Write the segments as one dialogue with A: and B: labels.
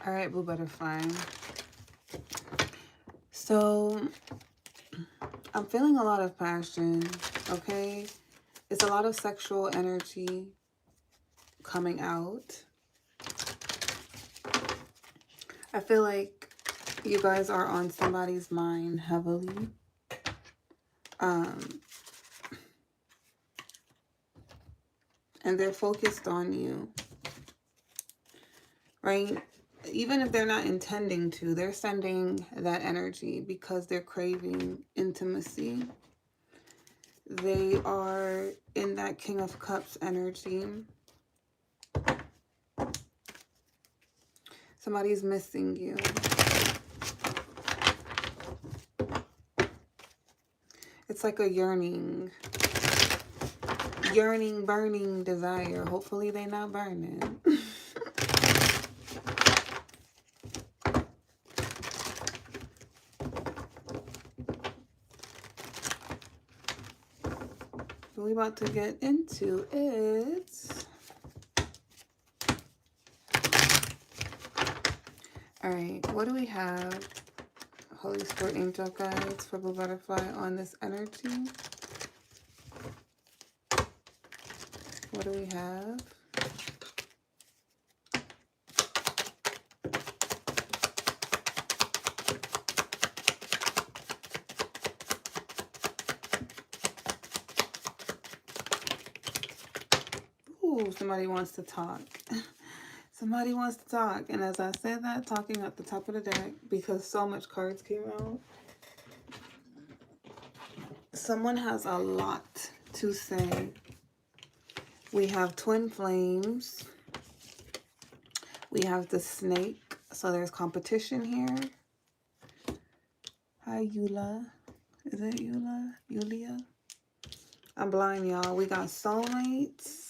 A: All right, Blue Butterfly. So I'm feeling a lot of passion, okay? It's a lot of sexual energy coming out. I feel like you guys are on somebody's mind heavily. And they're focused on you, right? Even if they're not intending to, they're sending that energy because they're craving intimacy. They are in that King of Cups energy. Somebody's missing you. It's like a yearning, burning desire. Hopefully they're not burning. So we're about to get into it. All right, what do we have? Holy Spirit Angel Guides for Blue Butterfly on this energy. What do we have? Ooh, somebody wants to talk. Somebody wants to talk. And as I said that, talking at the top of the deck, because so much cards came out, someone has a lot to say. We have twin flames. We have the snake. So there's competition here. Hi, Eula. Is it Eula? Yulia? I'm blind, y'all. We got soulmates.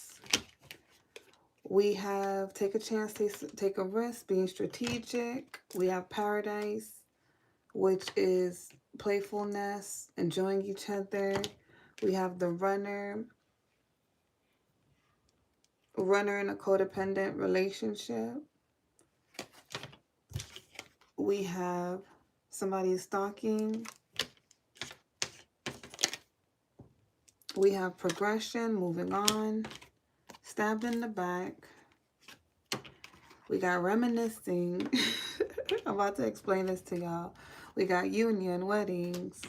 A: We have take a chance, take a risk, being strategic. We have paradise, which is playfulness, enjoying each other. We have the runner in a codependent relationship. We have somebody stalking. We have progression, moving on. Stabbed in the back. We got reminiscing. I'm about to explain this to y'all. We got union, weddings.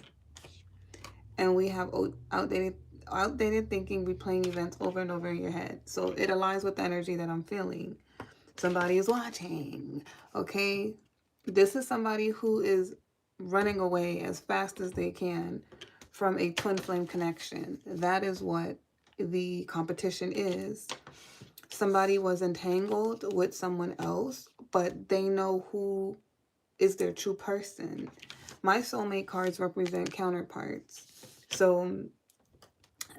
A: And we have outdated thinking, replaying events over and over in your head. So it aligns with the energy that I'm feeling. Somebody is watching, okay? This is somebody who is running away as fast as they can from a twin flame connection. That is what the competition is. Somebody was entangled with someone else, but they know who is their true person. My soulmate cards represent counterparts. So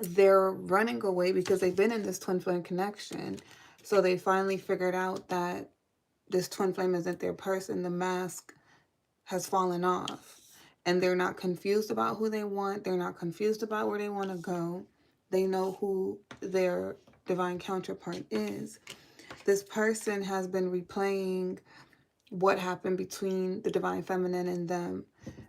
A: they're running away because they've been in this twin flame connection. So they finally figured out that this twin flame isn't their person. The mask has fallen off. And they're not confused about who they want. They're not confused about where they want to go. They know who their divine counterpart is. This person has been replaying what happened between the divine feminine and them,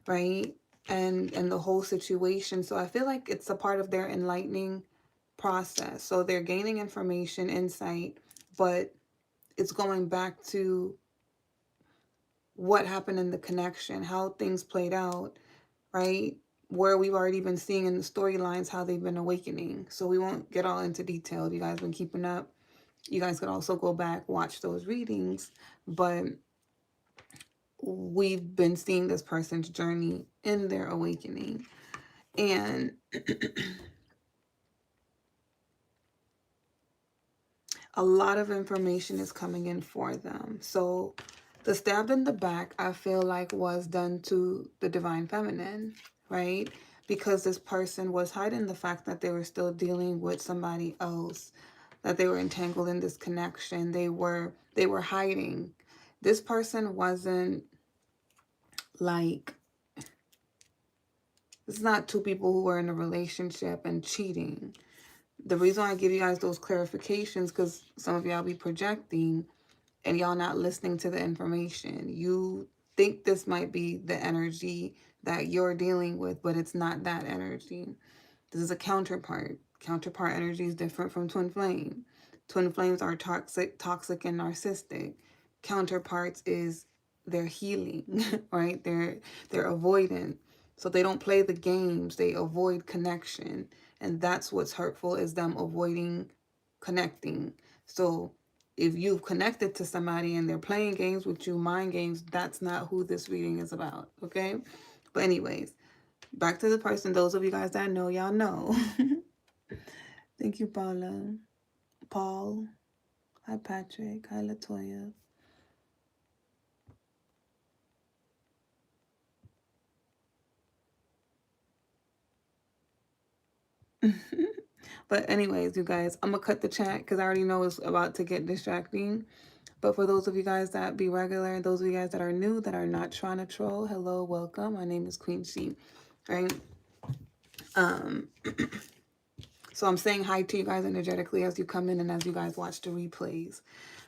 A: right? And the whole situation. So I feel like it's a part of their enlightening process. So they're gaining information, insight, but it's going back to what happened in the connection, how things played out, right? Where we've already been seeing in the storylines how they've been awakening. So we won't get all into detail. If you guys been keeping up, you guys could also go back, watch those readings. But we've been seeing this person's journey in their awakening. And a lot of information is coming in for them. So the stab in the back, I feel like, was done to the divine feminine, right? Because this person was hiding the fact that they were still dealing with somebody else, that they were entangled in this connection. They were hiding. This person wasn't like, it's not two people who were in a relationship and cheating. The reason I give you guys those clarifications, because some of y'all be projecting, and y'all not listening to the information. You think this might be the energy that you're dealing with, but it's not that energy. This is a counterpart. Counterpart energy is different from twin flame. Twin flames are toxic and narcissistic. Counterparts is they're healing, right? They're avoidant. So they don't play the games. They avoid connection. And that's what's hurtful, is them avoiding connecting. So if you've connected to somebody and they're playing games with you, mind games, that's not who this reading is about, okay? But anyways, back to the person. Those of you guys that know, y'all know. Thank you, Paula. Paul. Hi, Patrick. Hi, Latoya. But anyways, you guys, I'm going to cut the chat because I already know it's about to get distracting. But for those of you guys that be regular, those of you guys that are new, that are not trying to troll, hello, welcome. My name is Queen She, right? So I'm saying hi to you guys energetically as you come in and as you guys watch the replays.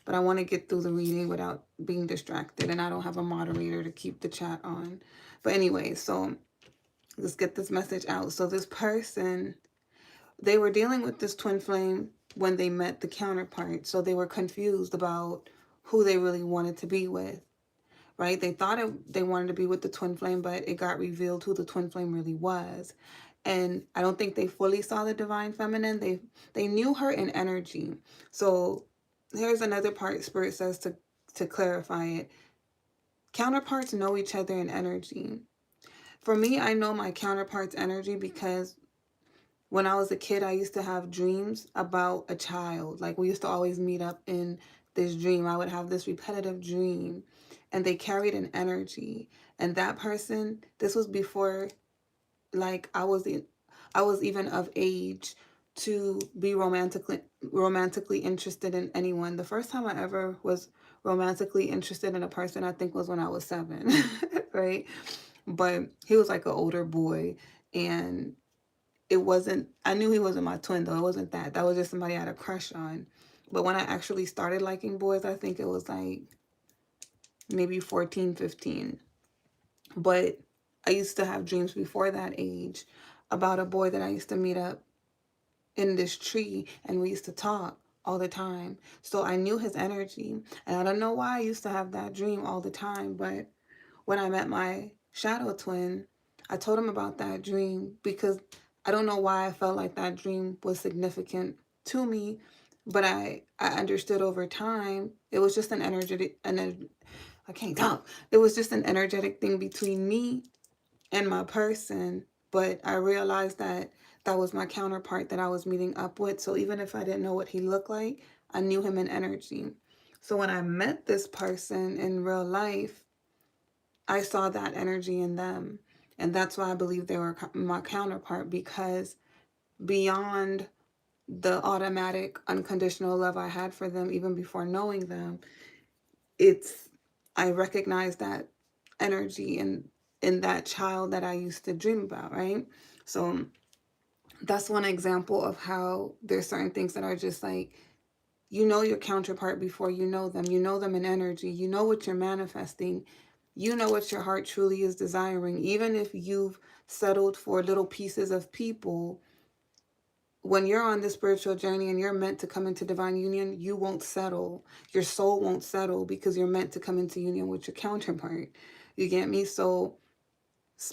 A: But I want to get through the reading without being distracted, and I don't have a moderator to keep the chat on. But anyway, so let's get this message out. So this person, they were dealing with this twin flame when they met the counterpart. So they were confused about who they really wanted to be with, right? They thought they wanted to be with the twin flame, but it got revealed who the twin flame really was. And I don't think they fully saw the divine feminine. They knew her in energy. So here's another part Spirit says to clarify it. Counterparts know each other in energy. For me, I know my counterpart's energy because when I was a kid, I used to have dreams about a child. Like, we used to always meet up in this dream. I would have this repetitive dream, and they carried an energy. And that person, this was before, like, I was even of age to be romantically interested in anyone. The first time I ever was romantically interested in a person, I think, was when I was 7, right? But he was like an older boy, and it wasn't, I knew he wasn't my twin though. It wasn't that. That was just somebody I had a crush on. But when I actually started liking boys, I think it was like maybe 14, 15. But I used to have dreams before that age about a boy that I used to meet up in this tree, and we used to talk all the time. So I knew his energy. And I don't know why I used to have that dream all the time, but when I met my shadow twin, I told him about that dream because I don't know why I felt like that dream was significant to me, but I understood over time it was just an energetic, I can't talk. It was just an energetic thing between me and my person, but I realized that that was my counterpart that I was meeting up with. So even if I didn't know what he looked like, I knew him in energy. So when I met this person in real life, I saw that energy in them. And that's why I believe they were my counterpart, because beyond the automatic unconditional love I had for them even before knowing them, it's, I recognize that energy in that child that I used to dream about, right? So that's one example of how there's certain things that are just like, you know your counterpart before you know them. You know them in energy. You know what you're manifesting. You know what your heart truly is desiring. Even if you've settled for little pieces of people, when you're on this spiritual journey and you're meant to come into divine union, you won't settle. Your soul won't settle because you're meant to come into union with your counterpart. You get me? So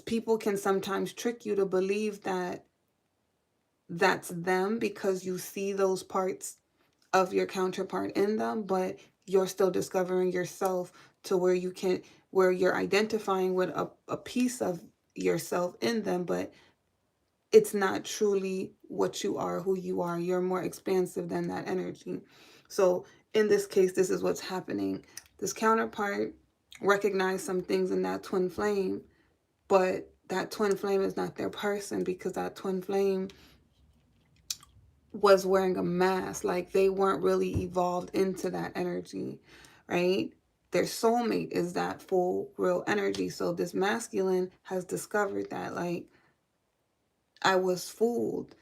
A: people can sometimes trick you to believe that that's them because you see those parts of your counterpart in them, but you're still discovering yourself to where you can, where you're identifying with a piece of yourself in them, but it's not truly what you are, who you are. You're more expansive than that energy. So in this case, this is what's happening. This counterpart recognized some things in that twin flame, but that twin flame is not their person because that twin flame was wearing a mask. Like, they weren't really evolved into that energy, right? Their soulmate is that full real energy. So this masculine has discovered that, like, I was fooled.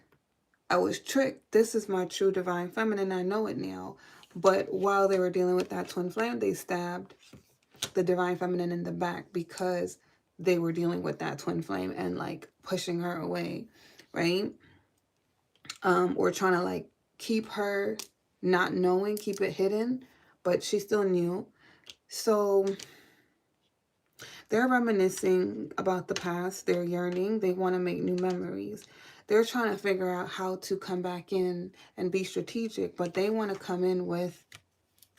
A: I was tricked. This is my true divine feminine. I know it now. But while they were dealing with that twin flame, they stabbed the divine feminine in the back because they were dealing with that twin flame and like pushing her away, right? Or trying to like keep her not knowing, keep it hidden, but she still knew. So they're reminiscing about the past. They're yearning. They want to make new memories. They're trying to figure out how to come back in and be strategic, but they want to come in with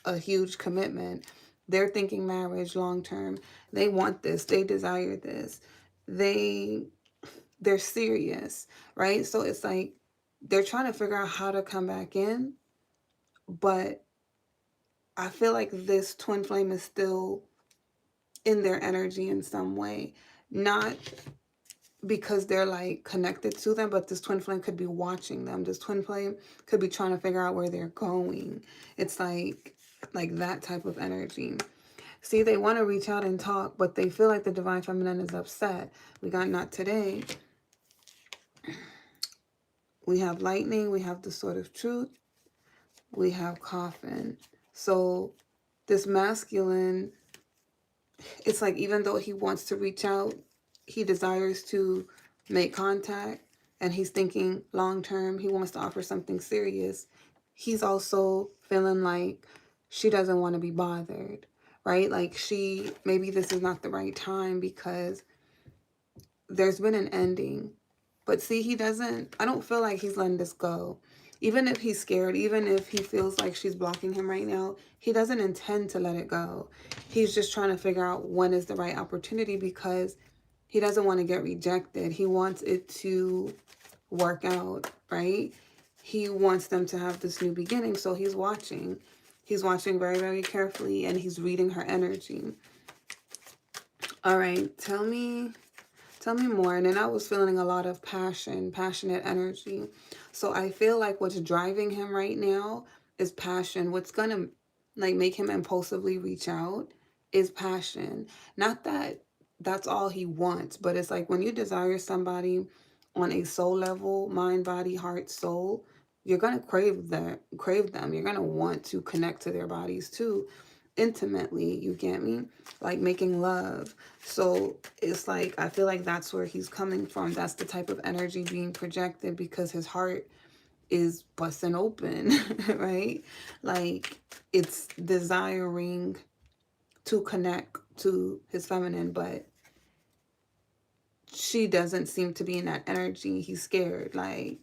A: a huge commitment. They're thinking marriage long term. They want this. They desire this. They're serious, right? So it's like they're trying to figure out how to come back in, but I feel like this twin flame is still in their energy in some way. Not because they're like connected to them, but this twin flame could be watching them. This twin flame could be trying to figure out where they're going. It's like that type of energy. See, they want to reach out and talk, but they feel like the divine feminine is upset. We got not today. We have lightning. We have the sword of truth. We have coffin. So this masculine, it's like even though he wants to reach out, he desires to make contact, and he's thinking long term, he wants to offer something serious. He's also feeling like she doesn't want to be bothered, right? Like maybe this is not the right time because there's been an ending. But see, I don't feel like he's letting this go. Even if he's scared, even if he feels like she's blocking him right now, he doesn't intend to let it go. He's just trying to figure out when is the right opportunity because he doesn't want to get rejected. He wants it to work out, right? He wants them to have this new beginning. So he's watching. He's watching very, very carefully, and he's reading her energy. All right, tell me more. And then I was feeling a lot of passionate energy. So I feel like what's driving him right now is passion. What's going to like make him impulsively reach out is passion. Not that that's all he wants, but it's like when you desire somebody on a soul level, mind, body, heart, soul, you're going to crave them. You're going to want to connect to their bodies too, intimately. You get me? Like making love. So it's like I feel like that's where he's coming from. That's the type of energy being projected because his heart is busting open, right? Like it's desiring to connect to his feminine, but she doesn't seem to be in that energy. He's scared, like.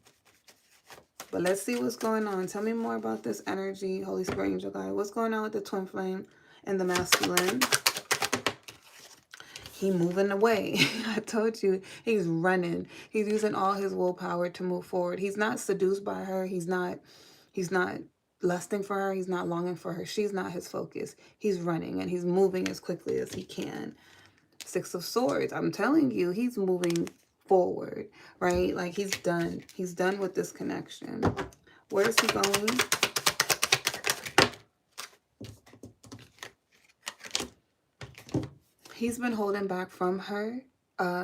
A: But let's see what's going on. Tell me more about this energy, Holy Spirit, Angel Guide. What's going on with the twin flame and the masculine? He moving away. I told you, he's running. He's using all his willpower to move forward. He's not seduced by her. He's not lusting for her. He's not longing for her. She's not his focus. He's running and he's moving as quickly as he can. Six of Swords. I'm telling you, he's moving forward, right? Like he's done. He's done with this connection. Where is he going? He's been holding back from her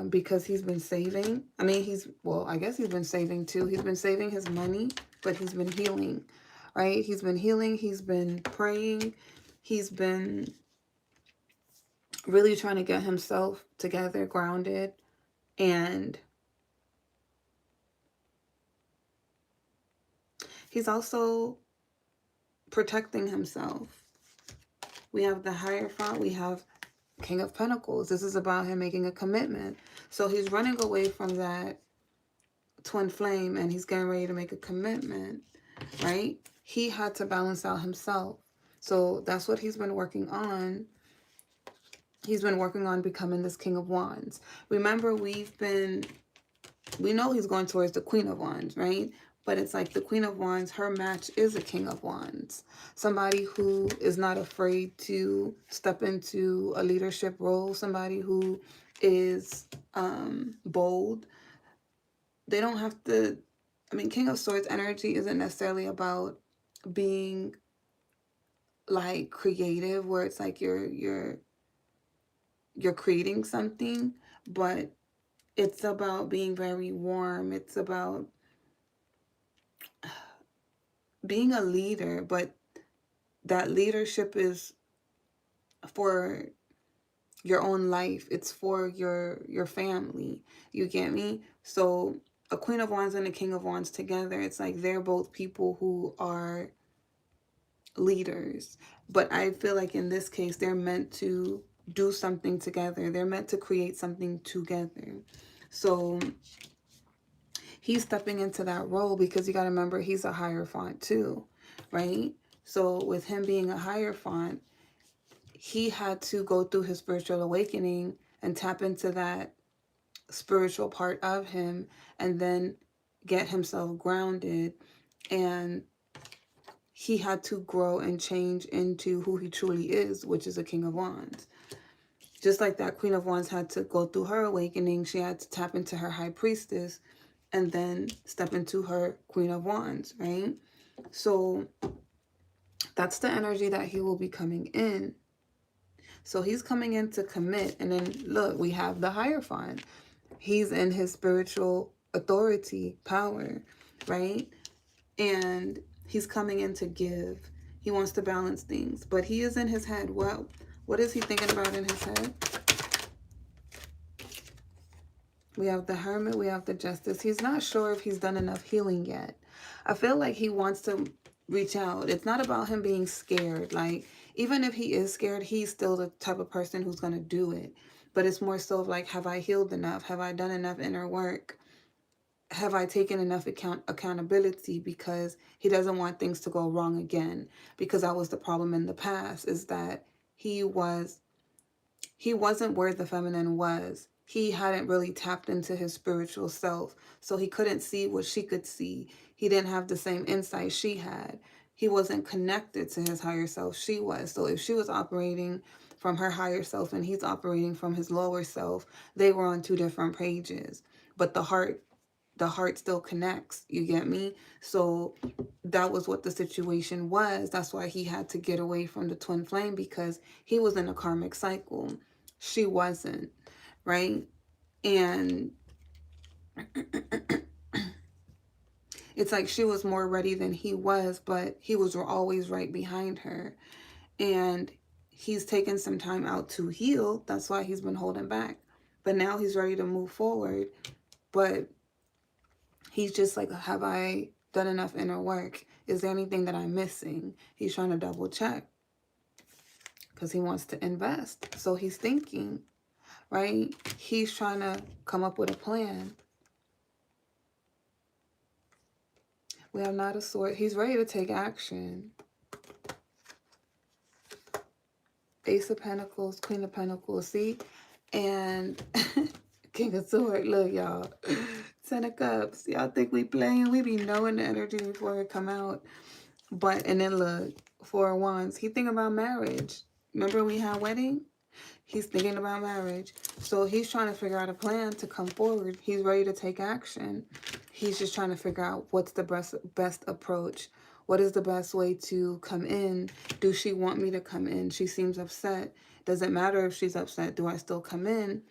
A: because he's been saving. I mean, I guess he's been saving too. He's been saving his money, but he's been healing, right? He's been healing. He's been praying. He's been really trying to get himself together, grounded, and he's also protecting himself. We have the Hierophant. We have King of Pentacles. This is about him making a commitment. So he's running away from that twin flame and he's getting ready to make a commitment, right? He had to balance out himself. So that's what he's been working on. He's been working on becoming this King of Wands. Remember, we know he's going towards the Queen of Wands, right? But it's like the Queen of Wands, her match is a King of Wands. Somebody who is not afraid to step into a leadership role. Somebody who is bold. They don't have to... I mean, King of Swords energy isn't necessarily about being like creative, where it's like you're creating something, but it's about being very warm. It's about being a leader, but that leadership is for your own life. It's for your family. You get me? So a Queen of Wands and a King of Wands together, it's like they're both people who are leaders. But I feel like in this case, they're meant to do something together. They're meant to create something together. So he's stepping into that role because you got to remember he's a Hierophant too, right? So with him being a Hierophant, he had to go through his spiritual awakening and tap into that spiritual part of him and then get himself grounded, and he had to grow and change into who he truly is, which is a King of Wands. Just like that Queen of Wands had to go through her awakening, she had to tap into her High Priestess and then step into her Queen of Wands, right? So that's the energy that he will be coming in. So he's coming in to commit. And then look, we have the Hierophant. He's in his spiritual authority, power, right? And he's coming in to give. He wants to balance things. But he is in his head. Well, what is he thinking about in his head? We have the Hermit. We have the Justice. He's not sure if he's done enough healing yet. I feel like he wants to reach out. It's not about him being scared. Like, even if he is scared, he's still the type of person who's going to do it. But it's more so of like, have I healed enough? Have I done enough inner work? Have I taken enough accountability? Because he doesn't want things to go wrong again. Because that was the problem in the past, is that he wasn't where the feminine was. He hadn't really tapped into his spiritual self. So he couldn't see what she could see. He didn't have the same insight she had. He wasn't connected to his higher self. She was. So if she was operating from her higher self and he's operating from his lower self, they were on two different pages. But the heart still connects. You get me? So that was what the situation was. That's why he had to get away from the twin flame, because he was in a karmic cycle. She wasn't, right? And it's like she was more ready than he was, but he was always right behind her. And he's taken some time out to heal. That's why he's been holding back. But now he's ready to move forward. But he's just like, have I done enough inner work? Is there anything that I'm missing? He's trying to double check because he wants to invest. So he's thinking, right? He's trying to come up with a plan. We have Knight of Swords. He's ready to take action. Ace of Pentacles, Queen of Pentacles, see? And King of Swords. Look, y'all. 10 of Cups. Y'all think we playing? We be knowing the energy before it come out. But, and then look, 4 of Wands. He thinking about marriage. Remember we had wedding? He's thinking about marriage. So he's trying to figure out a plan to come forward. He's ready to take action. He's just trying to figure out what's the best approach. What is the best way to come in? Do she want me to come in? She seems upset. Does it matter if she's upset? Do I still come in?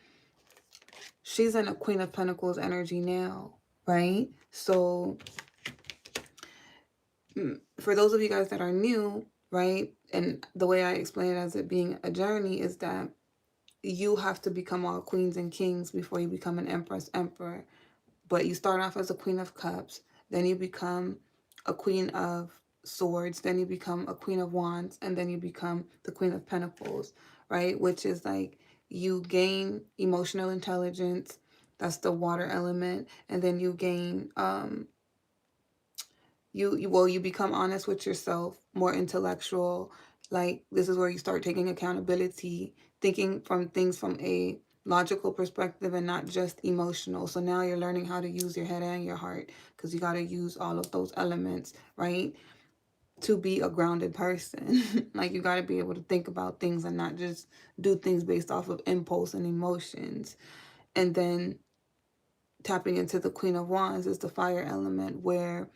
A: She's in a Queen of Pentacles energy now, right? So for those of you guys that are new, right? And the way I explain it as it being a journey is that you have to become all queens and kings before you become an empress, emperor. But you start off as a Queen of Cups, then you become a Queen of Swords, then you become a Queen of Wands, and then you become the Queen of Pentacles, right? Which is like you gain emotional intelligence, that's the water element, and then you gain you become honest with yourself, more intellectual. Like, this is where you start taking accountability, thinking from things from a logical perspective and not just emotional. So now you're learning how to use your head and your heart, because you got to use all of those elements, right, to be a grounded person. Like, you got to be able to think about things and not just do things based off of impulse and emotions. And then tapping into the Queen of Wands is the fire element, where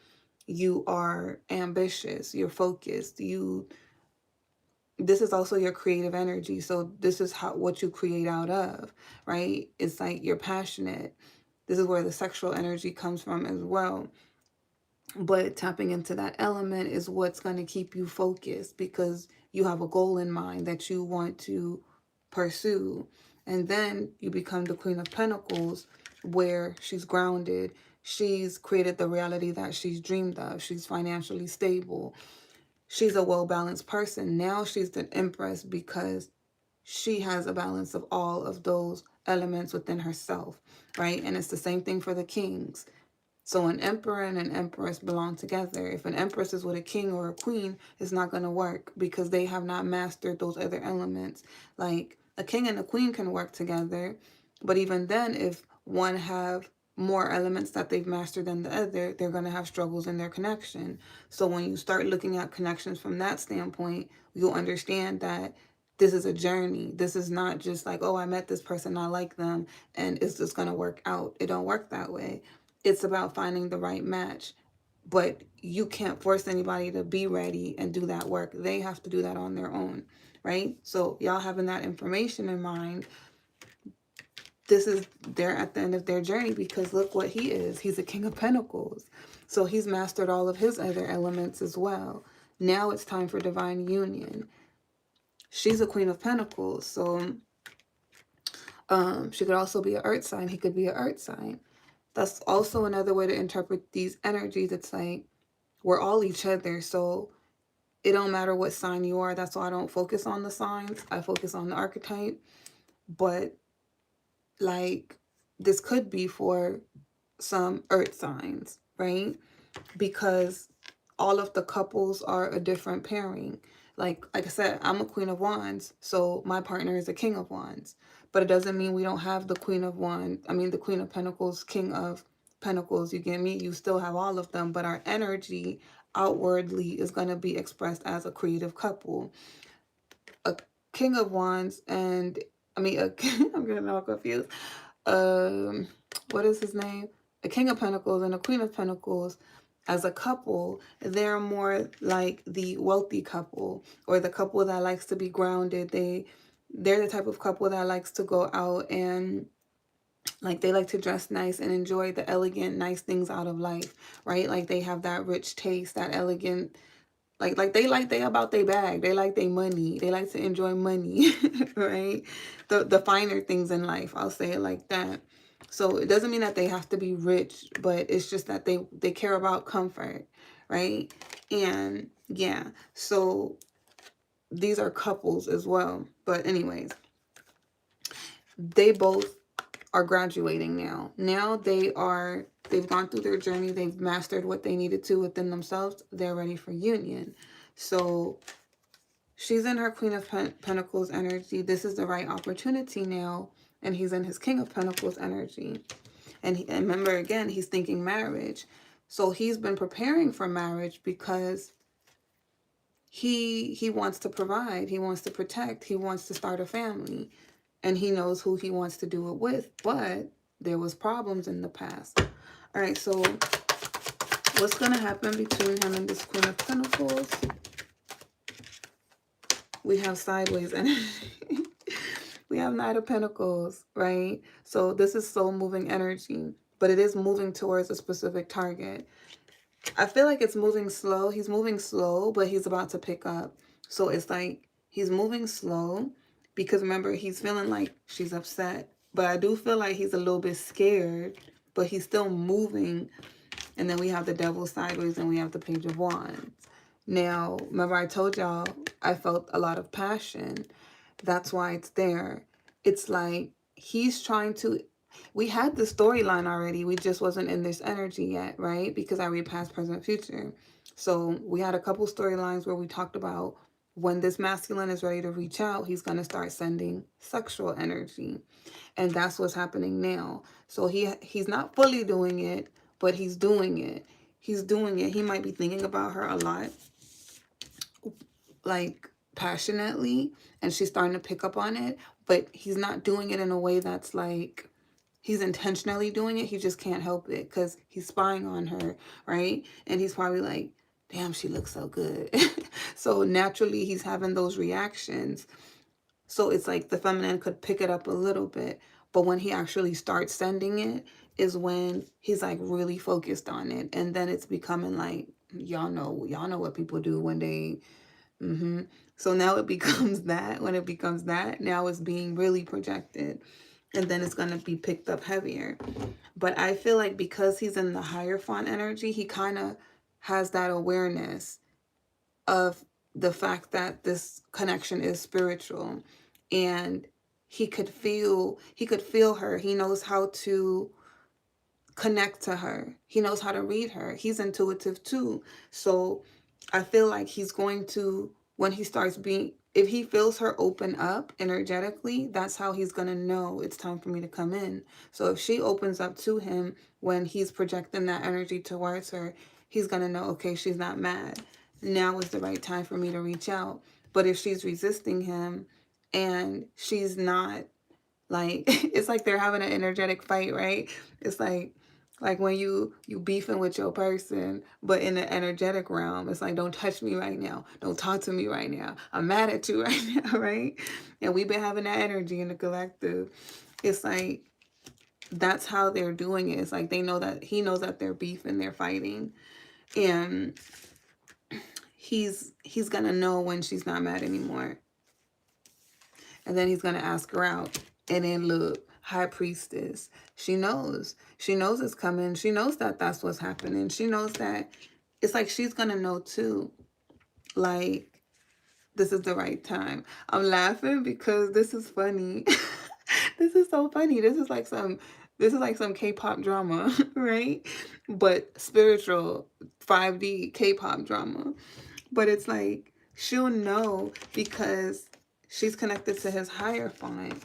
A: you are ambitious, you're focused, this is also your creative energy. So this is what you create out of, right? It's like you're passionate. This is where the sexual energy comes from as well. But tapping into that element is what's going to keep you focused, because you have a goal in mind that you want to pursue. And then you become the Queen of Pentacles, where she's grounded. She's created the reality that she's dreamed of. She's financially stable. She's a well-balanced person. Now she's the Empress because she has a balance of all of those elements within herself, right? And it's the same thing for the kings. So an emperor and an empress belong together. If an empress is with a king or a queen, it's not going to work because they have not mastered those other elements. Like a king and a queen can work together, but even then, if one have more elements that they've mastered than the other, they're going to have struggles in their connection. So when you start looking at connections from that standpoint, you'll understand that this is a journey. This is not just like, oh, I met this person, I like them, and it's just going to work out. It don't work that way. It's about finding the right match. But you can't force anybody to be ready and do that work. They have to do that on their own, right? So y'all having that information in mind, they're at the end of their journey, because look what he is. He's a King of Pentacles. So he's mastered all of his other elements as well. Now it's time for divine union. She's a Queen of Pentacles. So she could also be an earth sign. He could be an earth sign. That's also another way to interpret these energies. It's like we're all each other. So it don't matter what sign you are. That's why I don't focus on the signs. I focus on the archetype. But like this could be for some earth signs, right? Because all of the couples are a different pairing. Like I said, I'm a Queen of Wands, so my partner is a King of Wands. But it doesn't mean we don't have the Queen of Wands. I mean, the Queen of Pentacles, King of Pentacles, you get me? You still have all of them, but our energy outwardly is going to be expressed as a creative couple. A King of Wands and, I mean, I'm getting all confused. What is his name? A King of Pentacles and a Queen of Pentacles, as a couple, they're more like the wealthy couple, or the couple that likes to be grounded. They're the type of couple that likes to go out and like they like to dress nice and enjoy the elegant, nice things out of life, right? Like they have that rich taste, that elegant, they about their bag. They like their money. They like to enjoy money, right? The finer things in life. I'll say it like that. So it doesn't mean that they have to be rich, but it's just that they care about comfort, right? And yeah, so these are couples as well. But anyways, they both are graduating now. Now they've gone through their journey. They've mastered what they needed to within themselves. They're ready for union. So she's in her Queen of Pentacles energy. This is the right opportunity now. And he's in his King of Pentacles energy. And remember, again, he's thinking marriage. So he's been preparing for marriage because he wants to provide. He wants to protect. He wants to start a family. And he knows who he wants to do it with. But there was problems in the past. All right, so what's going to happen between him and this Queen of Pentacles? We have sideways energy. We have Knight of Pentacles, right? So this is soul moving energy, but it is moving towards a specific target. I feel like it's moving slow. He's moving slow, but he's about to pick up. So it's like he's moving slow because remember, he's feeling like she's upset. But I do feel like he's a little bit scared, but he's still moving. And then we have the Devil sideways and we have the Page of Wands. Now, remember I told y'all I felt a lot of passion. That's why it's there. It's like he's trying to... We had the storyline already. We just wasn't in this energy yet, right? Because I read past, present, future. So we had a couple storylines where we talked about when this masculine is ready to reach out, he's going to start sending sexual energy. And that's what's happening now. So he's not fully doing it, but he's doing it. He's doing it. He might be thinking about her a lot, like passionately, and she's starting to pick up on it, but he's not doing it in a way that's like he's intentionally doing it. He just can't help it because he's spying on her, right? And he's probably like, damn, she looks so good. So naturally he's having those reactions. So it's like the feminine could pick it up a little bit, but when he actually starts sending it, is when he's like really focused on it, and then it's becoming like, y'all know what people do when they so now it becomes that. When it becomes that, now it's being really projected, and then it's going to be picked up heavier. But I feel like because he's in the higher font energy, he kind of has that awareness of the fact that this connection is spiritual, and he could feel her. He knows how to connect to her. He knows how to read her. He's intuitive too. So I feel like he's going to, when he starts being, if he feels her open up energetically, that's how he's going to know it's time for me to come in. So if she opens up to him when he's projecting that energy towards her, he's going to know, okay, she's not mad. Now is the right time for me to reach out. But if she's resisting him and she's not, like, it's like they're having an energetic fight, right? It's like when you beefing with your person, but in the energetic realm, it's like, don't touch me right now, don't talk to me right now, I'm mad at you right now, right? And we've been having that energy in the collective. It's like that's how they're doing it. It's like they know that he knows that they're beefing, they're fighting, and he's gonna know when she's not mad anymore. And then he's going to ask her out. And then look, high priestess. She knows. She knows it's coming. She knows that that's what's happening. She knows that it's like she's going to know too. Like, this is the right time. I'm laughing because this is funny. This is so funny. This is like some K-pop drama, right? But spiritual 5D K-pop drama. But it's like she'll know because she's connected to his higher font.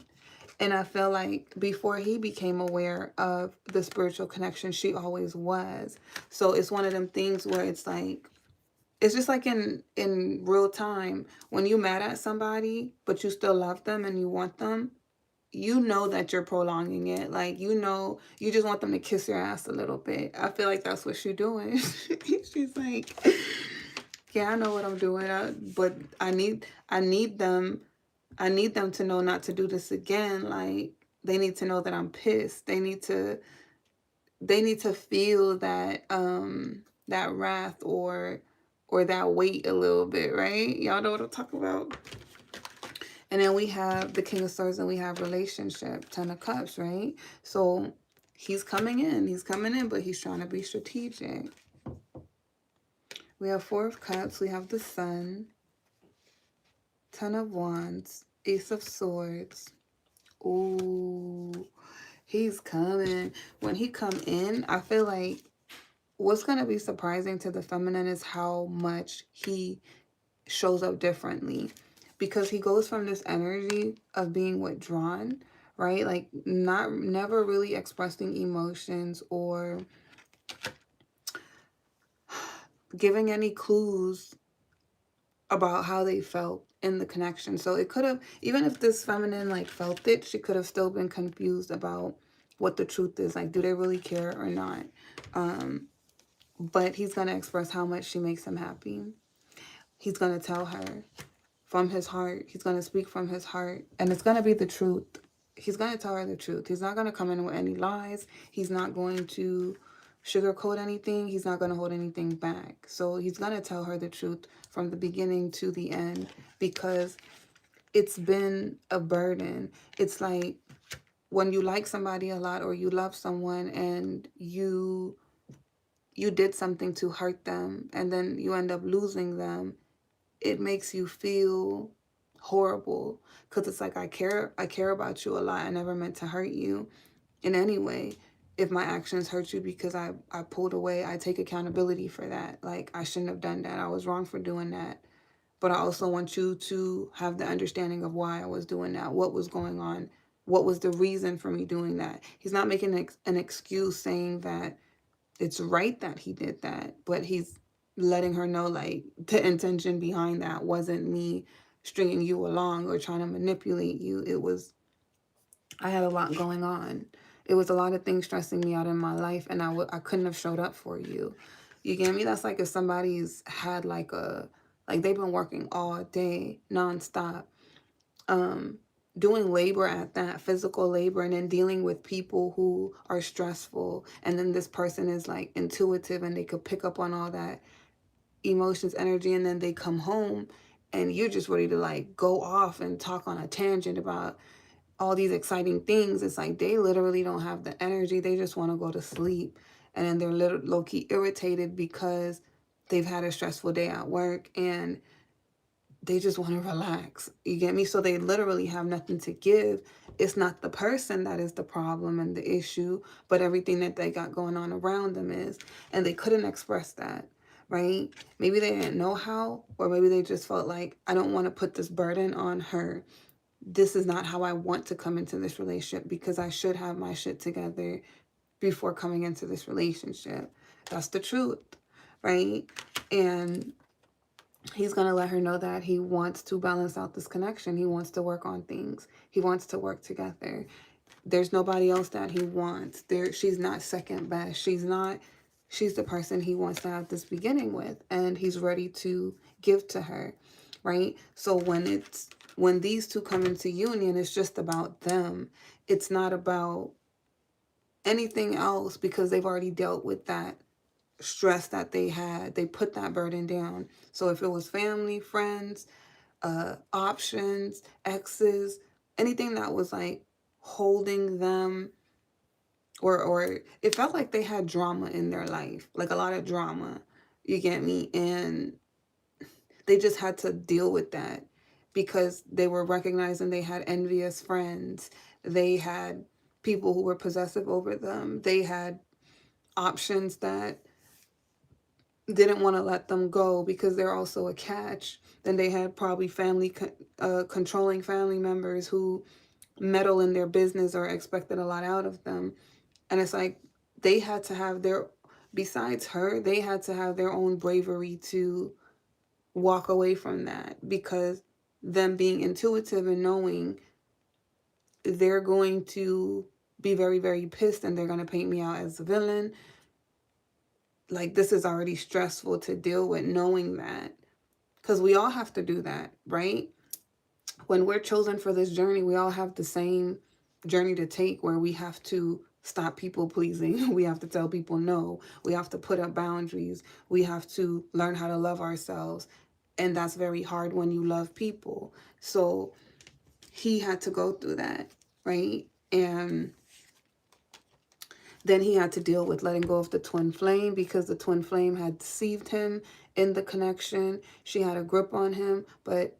A: And I feel like before he became aware of the spiritual connection, she always was. So it's one of them things where it's like, it's just like in real time when you mad at somebody but you still love them and you want them, you know that you're prolonging it. Like, you know, you just want them to kiss your ass a little bit. I feel like that's what she's doing. She's like, yeah, I know what I'm doing, but I need them to know not to do this again. Like, they need to know that I'm pissed. They need to feel that wrath or that weight a little bit, right? Y'all know what I'm talking about. And then we have the King of Swords and we have relationship, Ten of Cups, right? So he's coming in, but he's trying to be strategic. We have Four of Cups, we have the Sun, Ten of Wands, Ace of Swords. Ooh, he's coming. When he come in, I feel like what's going to be surprising to the feminine is how much he shows up differently, because he goes from this energy of being withdrawn, right? Like never really expressing emotions or giving any clues about how they felt in the connection. So it could have, even if this feminine like felt it, she could have still been confused about what the truth is. Like, do they really care or not? But he's going to express how much she makes him happy. He's going to tell her from his heart. He's going to speak from his heart. And it's going to be the truth. He's going to tell her the truth. He's not going to come in with any lies. He's not going to sugarcoat anything. He's not going to hold anything back. So he's going to tell her the truth from the beginning to the end, because it's been a burden. It's like when you like somebody a lot or you love someone and you did something to hurt them and then you end up losing them, it makes you feel horrible, because it's like, I care about you a lot. I never meant to hurt you in any way. If my actions hurt you because I pulled away, I take accountability for that. Like, I shouldn't have done that. I was wrong for doing that. But I also want you to have the understanding of why I was doing that, what was going on, what was the reason for me doing that. He's not making an excuse saying that it's right that he did that, but he's letting her know, like, the intention behind that wasn't me stringing you along or trying to manipulate you. It was, I had a lot going on. It was a lot of things stressing me out in my life, and I couldn't have showed up for you. You get me? That's like if somebody's had like they've been working all day nonstop, doing labor at that, physical labor, and then dealing with people who are stressful. And then this person is like intuitive and they could pick up on all that emotions, energy, and then they come home and you're just ready to like go off and talk on a tangent about all these exciting things. It's like they literally don't have the energy. They just want to go to sleep. And then they're low-key irritated because they've had a stressful day at work and they just want to relax. You get me? So they literally have nothing to give. It's not the person that is the problem and the issue, but everything that they got going on around them is. And they couldn't express that, right? Maybe they didn't know how, or maybe they just felt like, I don't want to put this burden on her. This is not how I want to come into this relationship because I should have my shit together before coming into this relationship. That's the truth, right? And he's going to let her know that he wants to balance out this connection. He wants to work on things. He wants to work together. There's nobody else that he wants. She's not second best. She's the person he wants to have this beginning with, and he's ready to give to her, right? So when these two come into union, it's just about them. It's not about anything else because they've already dealt with that stress that they had. They put that burden down. So if it was family, friends, options, exes, anything that was like holding them, or it felt like they had drama in their life, like a lot of drama, you get me? And they just had to deal with that because they were recognizing they had envious friends. They had people who were possessive over them. They had options that didn't want to let them go because they're also a catch. Then they had probably controlling family members who meddle in their business or expected a lot out of them. And it's like they had to have besides her, they had to have their own bravery to walk away from that, because them being intuitive and knowing they're going to be very, very pissed and they're going to paint me out as a villain. Like, this is already stressful to deal with, knowing that, because we all have to do that, right? When we're chosen for this journey, we all have the same journey to take, where we have to stop people pleasing. We have to tell people no. We have to put up boundaries. We have to learn how to love ourselves. And that's very hard when you love people. So he had to go through that, right? And then he had to deal with letting go of the twin flame, because the twin flame had deceived him in the connection. She had a grip on him, but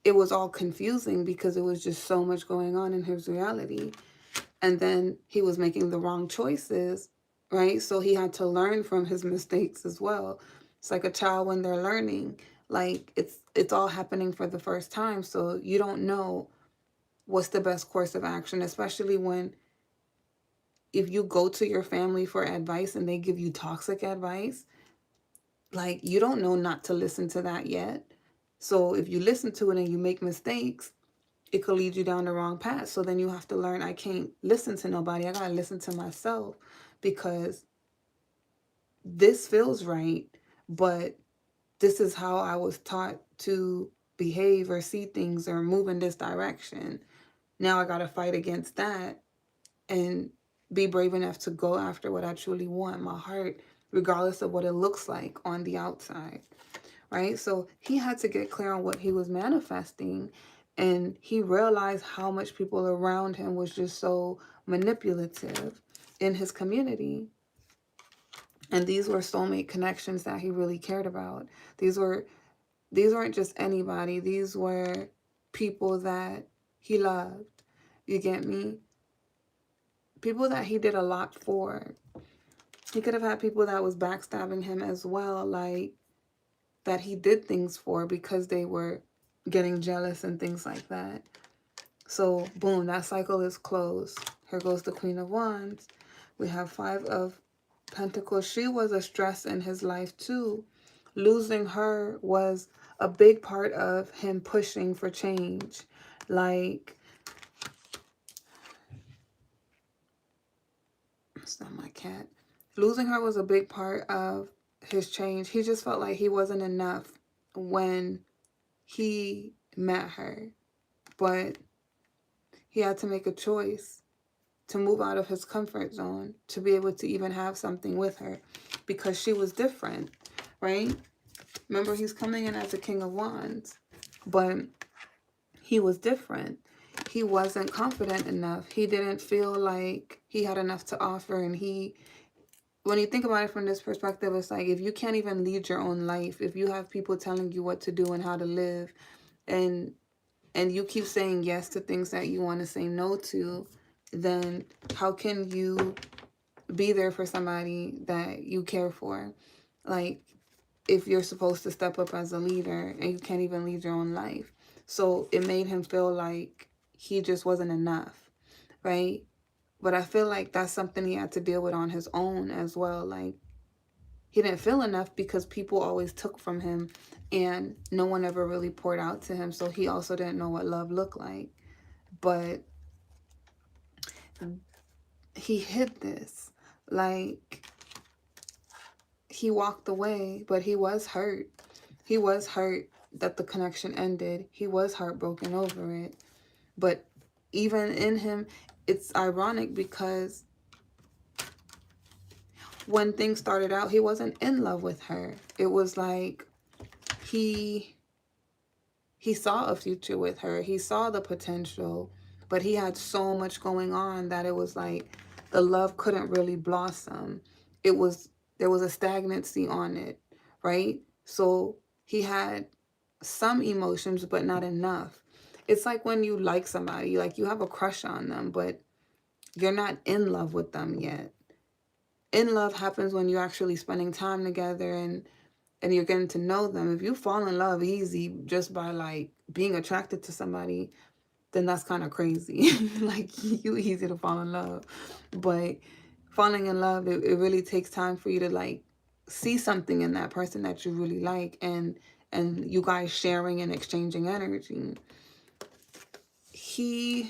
A: it was all confusing because it was just so much going on in his reality. And then he was making the wrong choices, right? So he had to learn from his mistakes as well. It's like a child when they're learning. Like, it's all happening for the first time. So you don't know what's the best course of action, especially if you go to your family for advice and they give you toxic advice. Like, you don't know not to listen to that yet. So if you listen to it and you make mistakes, it could lead you down the wrong path. So then you have to learn, I can't listen to nobody. I got to listen to myself, because this feels right, but this is how I was taught to behave or see things or move in this direction. Now I got to fight against that and be brave enough to go after what I truly want, my heart, regardless of what it looks like on the outside, right? So he had to get clear on what he was manifesting, and he realized how much people around him was just so manipulative in his community. And these were soulmate connections that he really cared about. These weren't just anybody. These were people that he loved. You get me? People that he did a lot for. He could have had people that was backstabbing him as well, like, that he did things for because they were getting jealous and things like that. So, boom, that cycle is closed. Here goes the Queen of Wands. We have Five of Pentacles. She was a stress in his life too. Losing her was a big part of him pushing for change. Like, it's not my cat. Losing her was a big part of his change. He just felt like he wasn't enough when he met her. But He had to make a choice to move out of his comfort zone to be able to even have something with her because she was different, right? Remember, he's coming in as a King of Wands, but he was different. He wasn't confident enough. He didn't feel like he had enough to offer. And when you think about it from this perspective, it's like if you can't even lead your own life, if you have people telling you what to do and how to live, and you keep saying yes to things that you want to say no to, then how can you be there for somebody that you care for? Like, if you're supposed to step up as a leader and you can't even lead your own life. So it made him feel like he just wasn't enough, right? But I feel like that's something he had to deal with on his own as well. Like, he didn't feel enough because people always took from him and no one ever really poured out to him. So he also didn't know what love looked like. But he hid this. Like, he walked away, but he was hurt. He was hurt that the connection ended. He was heartbroken over it. But even in him, it's ironic because when things started out, he wasn't in love with her. It was like he saw a future with her. He saw the potential, but he had so much going on that it was like the love couldn't really blossom. There was a stagnancy on it, right? So he had some emotions, but not enough. It's like when you like somebody, like you have a crush on them, but you're not in love with them yet. In love happens when you're actually spending time together and you're getting to know them. If you fall in love easy just by like being attracted to somebody, then that's kind of crazy. Like, you easy to fall in love. But falling in love, it really takes time for you to like see something in that person that you really like, and you guys sharing and exchanging energy. He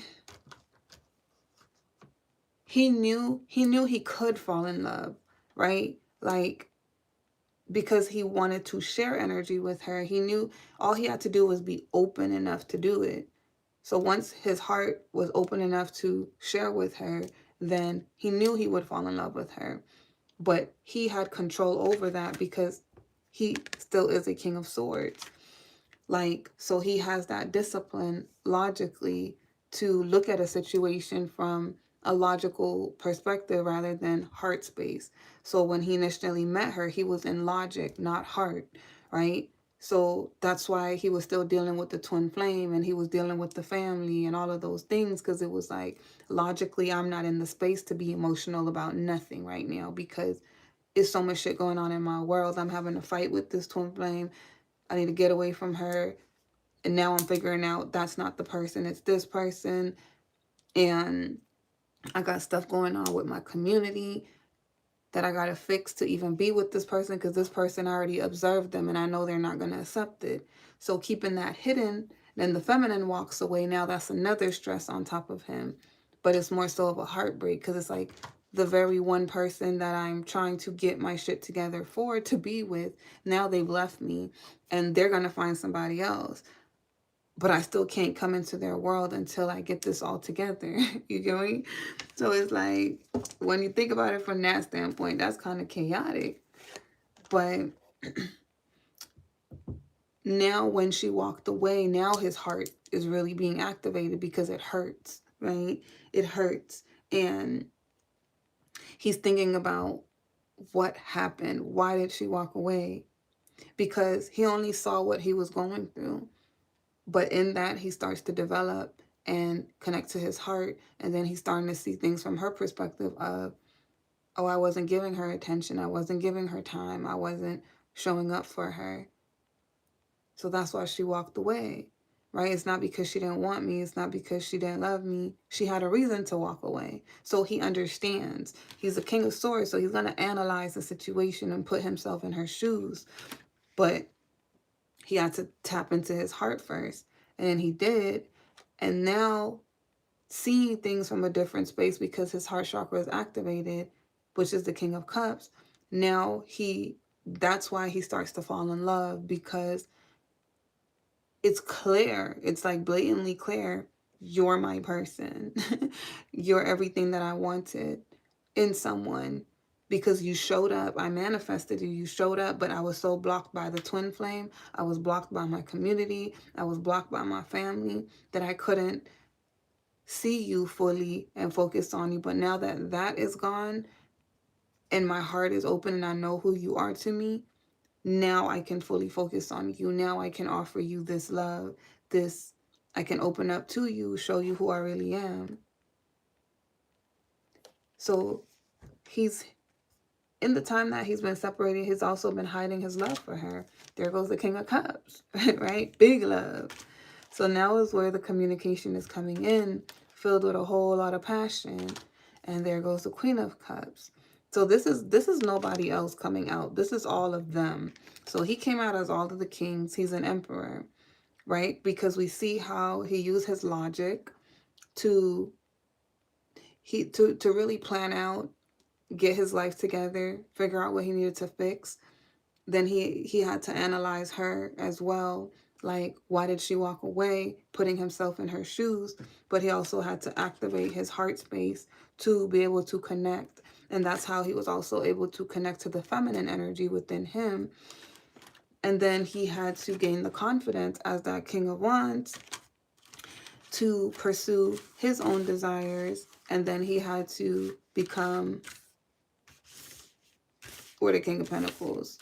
A: knew he could fall in love, right? Like, because he wanted to share energy with her. He knew all he had to do was be open enough to do it. So once his heart was open enough to share with her, then he knew he would fall in love with her. But he had control over that because he still is a King of Swords. Like, so he has that discipline logically to look at a situation from a logical perspective rather than heart space. So when he initially met her, he was in logic, not heart, right? So that's why he was still dealing with the twin flame and he was dealing with the family and all of those things, because it was like, logically, I'm not in the space to be emotional about nothing right now because it's so much shit going on in my world. I'm having a fight with this twin flame. I need to get away from her. And now I'm figuring out that's not the person, it's this person. And I got stuff going on with my community that I got to fix to even be with this person, because this person already observed them and I know they're not going to accept it. So keeping that hidden, then the feminine walks away. Now that's another stress on top of him. But it's more so of a heartbreak because it's like the very one person that I'm trying to get my shit together for to be with, now they've left me and they're going to find somebody else. But I still can't come into their world until I get this all together. You get me? So it's like, when you think about it from that standpoint, that's kind of chaotic. But now when she walked away, now his heart is really being activated because it hurts, right? It hurts. And he's thinking about what happened. Why did she walk away? Because he only saw what he was going through. But in that, he starts to develop and connect to his heart. And then he's starting to see things from her perspective of, oh, I wasn't giving her attention. I wasn't giving her time. I wasn't showing up for her. So that's why she walked away, right? It's not because she didn't want me. It's not because she didn't love me. She had a reason to walk away. So he understands. He's a King of Swords, so he's going to analyze the situation and put himself in her shoes. But he had to tap into his heart first. And he did. And now, seeing things from a different space because his heart chakra is activated, which is the King of Cups, now that's why he starts to fall in love, because it's clear. It's like blatantly clear you're my person. You're everything that I wanted in someone, because you showed up. I manifested you. You showed up, but I was so blocked by the twin flame. I was blocked by my community. I was blocked by my family that I couldn't see you fully and focus on you. But now that that is gone and my heart is open and I know who you are to me, now I can fully focus on you. Now I can offer you this love, this, I can open up to you, show you who I really am. So he's, in the time that he's been separated, he's also been hiding his love for her. There goes the King of Cups, right? Big love. So now is where the communication is coming in, filled with a whole lot of passion. And there goes the Queen of Cups. So this is nobody else coming out. This is all of them. So he came out as all of the kings. He's an emperor, right? Because we see how he used his logic to really plan out, get his life together, figure out what he needed to fix. Then he had to analyze her as well. Like, why did she walk away? Putting himself in her shoes. But he also had to activate his heart space to be able to connect. And that's how he was also able to connect to the feminine energy within him. And then he had to gain the confidence as that King of Wands to pursue his own desires. And then he had to become, or the King of Pentacles.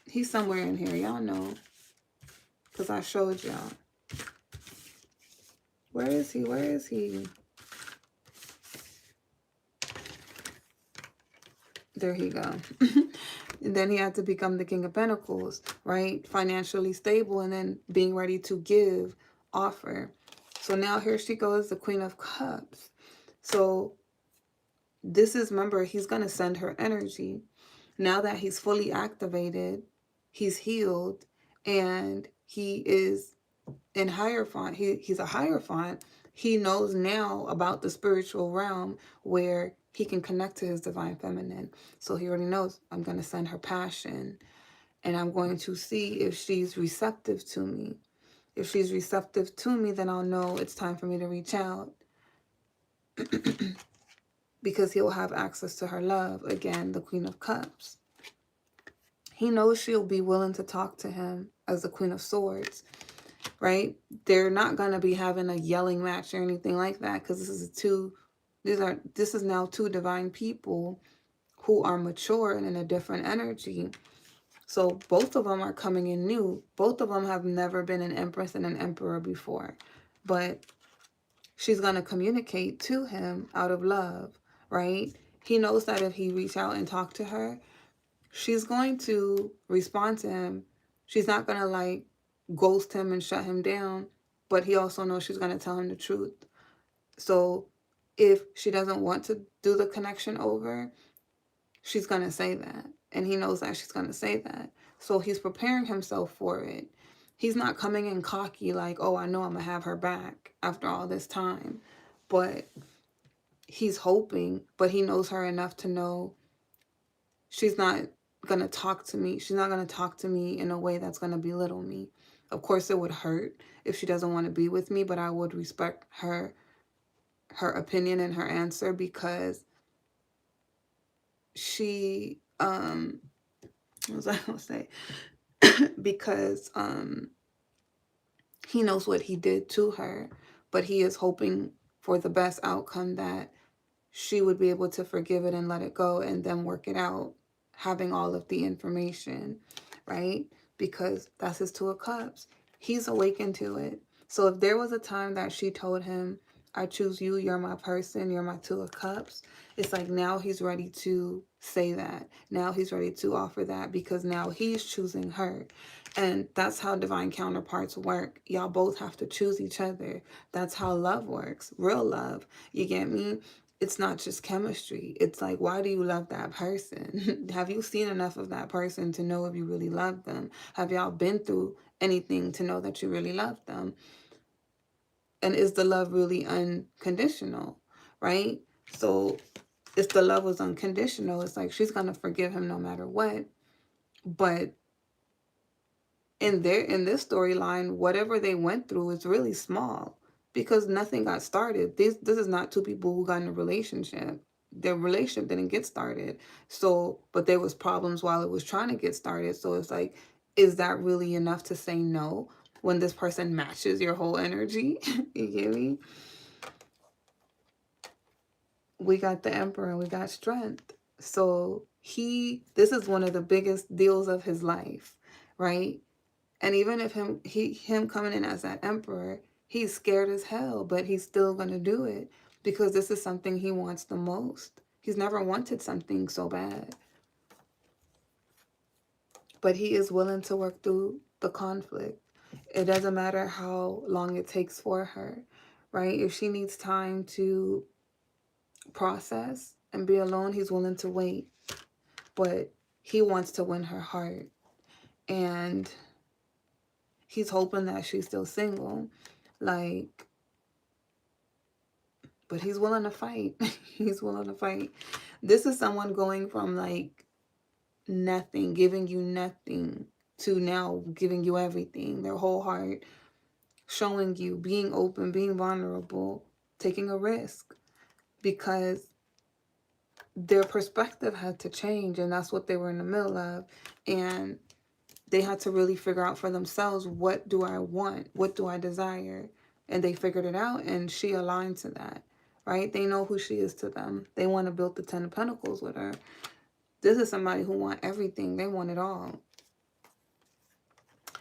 A: He's somewhere in here. Y'all know. Because I showed y'all. Where is he? Where is he? There he go. And then he had to become the King of Pentacles, right? Financially stable and then being ready to give, offer. So now here she goes, the Queen of Cups. So this is, remember, he's going to send her energy. Now that he's fully activated, he's healed, and he is in Hierophant. He's a Hierophant. He knows now about the spiritual realm where he can connect to his divine feminine. So he already knows, I'm going to send her passion, and I'm going to see if she's receptive to me. If she's receptive to me, then I'll know it's time for me to reach out. Because he'll have access to her love. Again, the Queen of Cups. He knows she'll be willing to talk to him as the Queen of Swords, right? They're not going to be having a yelling match or anything like that, because this is now two divine people who are mature and in a different energy. So both of them are coming in new. Both of them have never been an empress and an emperor before, but she's going to communicate to him out of love, right? He knows that if he reach out and talk to her, she's going to respond to him. She's not going to like ghost him and shut him down, but he also knows she's going to tell him the truth. So if she doesn't want to do the connection over, she's going to say that. And he knows that she's going to say that. So he's preparing himself for it. He's not coming in cocky like, oh, I know I'm going to have her back after all this time. But he's hoping, but he knows her enough to know she's not going to talk to me. She's not going to talk to me in a way that's going to belittle me. Of course, it would hurt if she doesn't want to be with me, but I would respect her opinion and her answer, because she, what was I going to say? Because he knows what he did to her, but he is hoping for the best outcome, that she would be able to forgive it and let it go and then work it out, having all of the information, right? Because that's his Two of Cups. He's awakened to it. So if there was a time that she told him, I choose you, you're my person, you're my Two of Cups, it's like now he's ready to say that. Now he's ready to offer that, because now he's choosing her. And that's how divine counterparts work. Y'all both have to choose each other. That's how love works. Real love. You get me? It's not just chemistry. It's like, why do you love that person? Have you seen enough of that person to know if you really love them? Have y'all been through anything to know that you really love them? And is the love really unconditional, right? So if the love was unconditional, it's like she's going to forgive him no matter what. But in this storyline, whatever they went through is really small. because nothing got started. This is not two people who got in a relationship. Their relationship didn't get started. So, but there was problems while it was trying to get started. So it's like, is that really enough to say no when this person matches your whole energy? You get me? We got the Emperor, we got strength. So this is one of the biggest deals of his life, right? And even if him coming in as that Emperor, he's scared as hell, but he's still gonna do it because this is something he wants the most. He's never wanted something so bad. But he is willing to work through the conflict. It doesn't matter how long it takes for her, right? If she needs time to process and be alone, he's willing to wait. But he wants to win her heart. And he's hoping that she's still single. Like, but he's willing to fight. He's willing to fight. This is someone going from like nothing, giving you nothing, to now giving you everything, their whole heart, showing you, being open, being vulnerable, taking a risk, because their perspective had to change, and that's what they were in the middle of. And they had to really figure out for themselves, what do I want? What do I desire? And they figured it out, and she aligned to that, right? They know who she is to them. They want to build the 10 of Pentacles with her. This is somebody who want everything. They want it all.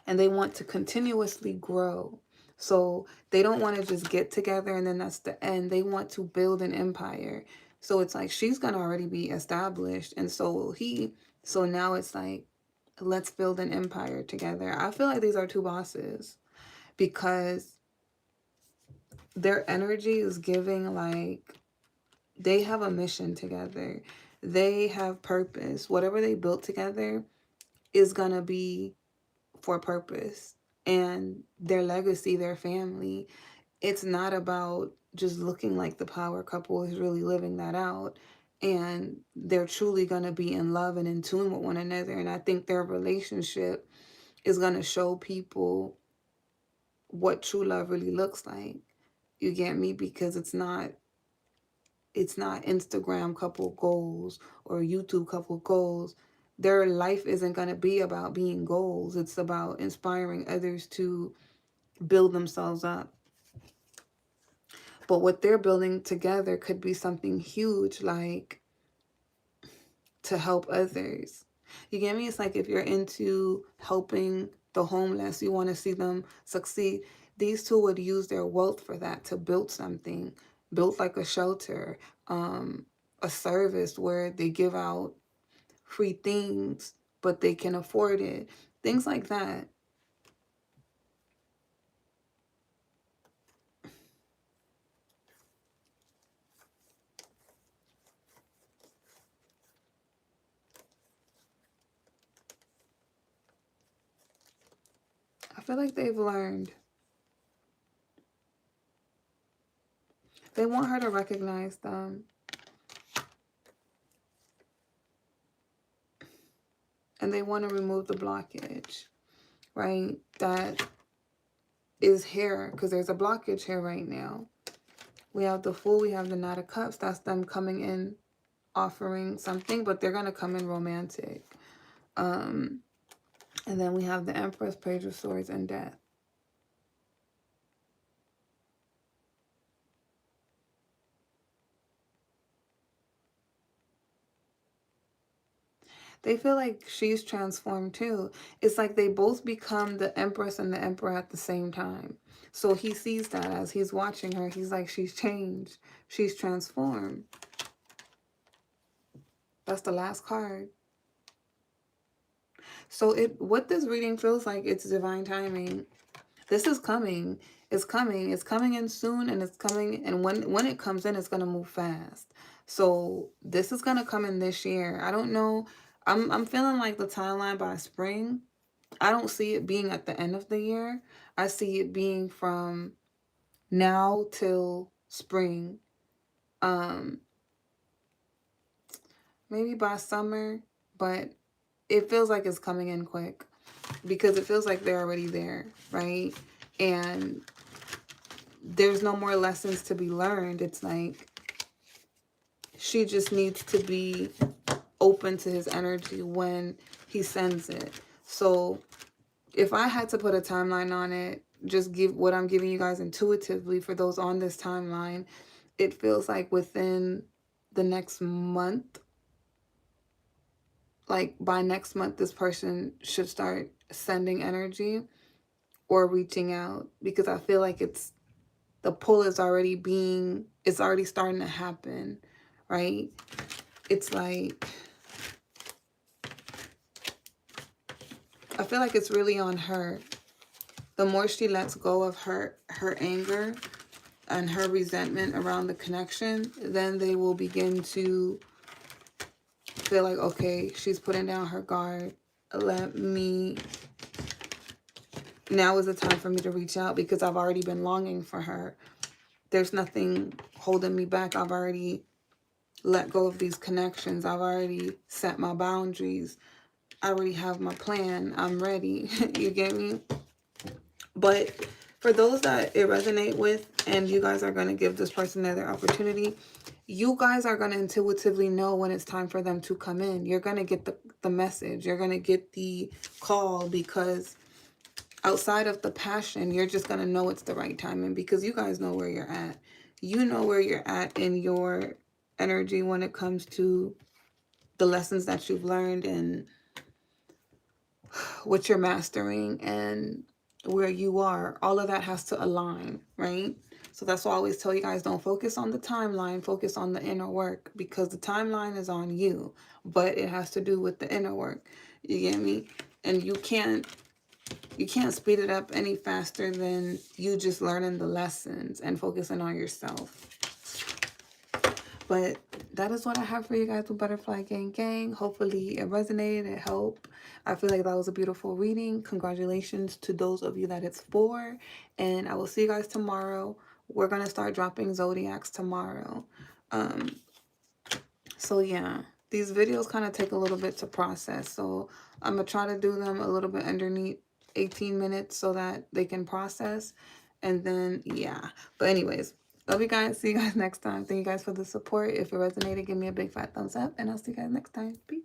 A: And they want to continuously grow. So they don't want to just get together and then that's the end. They want to build an empire. So it's like she's going to already be established, and so will he. So now it's like, let's build an empire together. I feel like these are two bosses because their energy is giving like they have a mission together. They have purpose. Whatever they built together is going to be for purpose. And their legacy, their family, it's not about just looking like the power couple is really living that out. And they're truly going to be in love and in tune with one another. And I think their relationship is going to show people what true love really looks like. You get me? Because it's not Instagram couple goals or YouTube couple goals. Their life isn't going to be about being goals. It's about inspiring others to build themselves up. But what they're building together could be something huge, like to help others. You get me? It's like if you're into helping the homeless, you want to see them succeed. These two would use their wealth for that, to build something, build like a shelter, a service where they give out free things, but they can afford it. Things like that. I feel like they've learned. They want her to recognize them. And they want to remove the blockage, right? That is here, because there's a blockage here right now. We have the Fool, we have the Knight of Cups. That's them coming in, offering something, but they're going to come in romantic. And then we have the Empress, Page of Swords, and Death. They feel like she's transformed too. It's like they both become the Empress and the Emperor at the same time. So he sees that as he's watching her. He's like, she's changed. She's transformed. That's the last card. So what this reading feels like, it's divine timing. This is coming. It's coming. It's coming in soon, and it's coming. And when it comes in, it's going to move fast. So this is going to come in this year. I don't know. I'm feeling like the timeline by spring. I don't see it being at the end of the year. I see it being from now till spring. Maybe by summer, but it feels like it's coming in quick because it feels like they're already there, right? And there's no more lessons to be learned. It's like she just needs to be open to his energy when he sends it. So if I had to put a timeline on it, just give what I'm giving you guys intuitively for those on this timeline, it feels like within the next month, like by next month, this person should start sending energy or reaching out, because I feel like the pull is it's already starting to happen, right? It's like, I feel like it's really on her. The more she lets go of her anger and her resentment around the connection, then they will begin to feel like, okay, she's putting down her guard. Now is the time for me to reach out, because I've already been longing for her. There's nothing holding me back. I've already let go of these connections. I've already set my boundaries. I already have my plan. I'm ready. You get me? But for those that it resonate with, and you guys are going to give this person another opportunity, you guys are going to intuitively know when it's time for them to come in. You're going to get the message. You're going to get the call, because outside of the passion, you're just going to know it's the right timing, because you guys know where you're at. You know where you're at in your energy when it comes to the lessons that you've learned and what you're mastering and where you are. All of that has to align, right? So that's why I always tell you guys, don't focus on the timeline, focus on the inner work, because the timeline is on you, but it has to do with the inner work. You get me? And you can't speed it up any faster than you just learning the lessons and focusing on yourself. But that is what I have for you guys with Butterfly Gang Gang. Hopefully it resonated, it helped. I feel like that was a beautiful reading. Congratulations to those of you that it's for. And I will see you guys tomorrow. We're going to start dropping zodiacs tomorrow. So yeah, these videos kind of take a little bit to process. So I'm going to try to do them a little bit underneath 18 minutes so that they can process. And then, yeah. But anyways, love you guys. See you guys next time. Thank you guys for the support. If it resonated, give me a big fat thumbs up. And I'll see you guys next time. Peace.